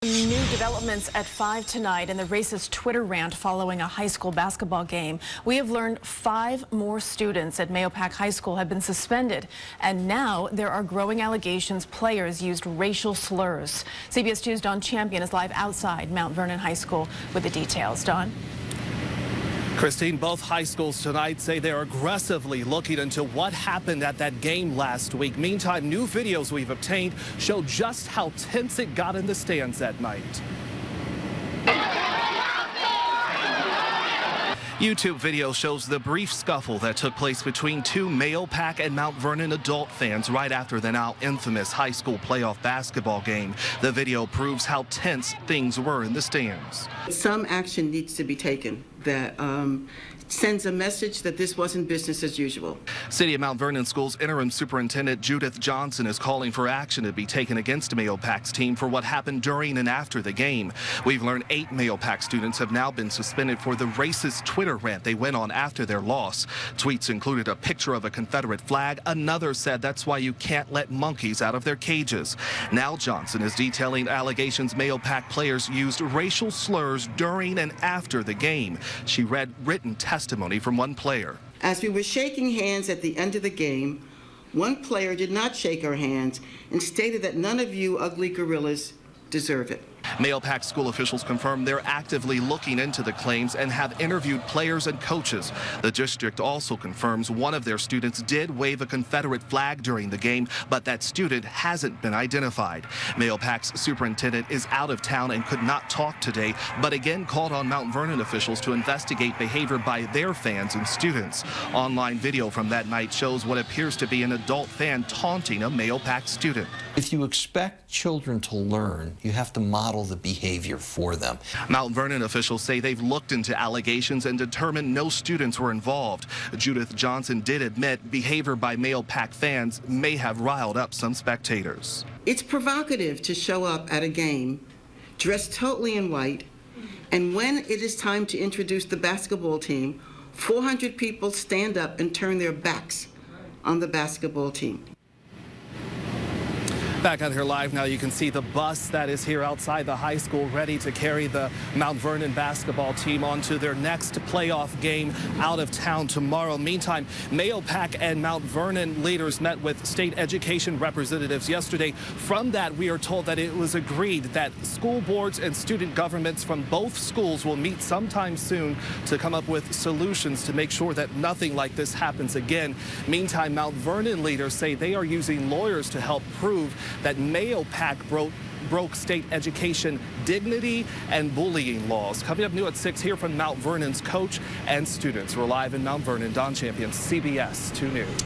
New developments at 5 tonight in the racist Twitter rant following a high school basketball game. We have learned 5 more students at Mahopac High School have been suspended, and now there are growing allegations players used racial slurs. CBS 2's Don Champion is live outside Mount Vernon High School with the details. Don? Christine, both high schools tonight say they're aggressively looking into what happened at that game last week. Meantime, new videos we've obtained show just how tense it got in the stands that night. YouTube video shows the brief scuffle that took place between two Mahopac and Mount Vernon adult fans right after the now infamous high school playoff basketball game. The video proves how tense things were in the stands. Some action needs to be taken that sends a message that this wasn't business as usual. City of Mount Vernon Schools Interim Superintendent Judith Johnson is calling for action to be taken against Mahopac's team for what happened during and after the game. We've learned 8 Mahopac students have now been suspended for the racist Twitter rant they went on after their loss. Tweets included a picture of a Confederate flag. Another said that's why you can't let monkeys out of their cages. Now Johnson is detailing allegations Mahopac players used racial slurs during and after the game. She read written testimony from one player. As we were shaking hands at the end of the game, one player did not shake our hands and stated that none of you ugly gorillas deserve it. Mahopac school officials confirm they're actively looking into the claims and have interviewed players and coaches. The district also confirms one of their students did wave a Confederate flag during the game, but that student hasn't been identified. Mahopac's superintendent is out of town and could not talk today, but again called on Mount Vernon officials to investigate behavior by their fans and students. Online video from that night shows what appears to be an adult fan taunting a Mahopac student. If you expect children to learn, you have to model the behavior for them. Mount Vernon officials say they've looked into allegations and determined no students were involved. Judith Johnson did admit behavior by Mahopac fans may have riled up some spectators. It's provocative to show up at a game dressed totally in white, and when it is time to introduce the basketball team, 400 people stand up and turn their backs on the basketball team. Back out here live now, you can see the bus that is here outside the high school ready to carry the Mount Vernon basketball team on to their next playoff game out of town tomorrow. Meantime, Mahopac and Mount Vernon leaders met with state education representatives yesterday. From that, we are told that it was agreed that school boards and student governments from both schools will meet sometime soon to come up with solutions to make sure that nothing like this happens again. Meantime, Mount Vernon leaders say they are using lawyers to help prove that Mahopac broke state education dignity and bullying laws. Coming up new at 6, hear from Mount Vernon's coach and students. We're live in Mount Vernon. Don Champion, CBS 2 News.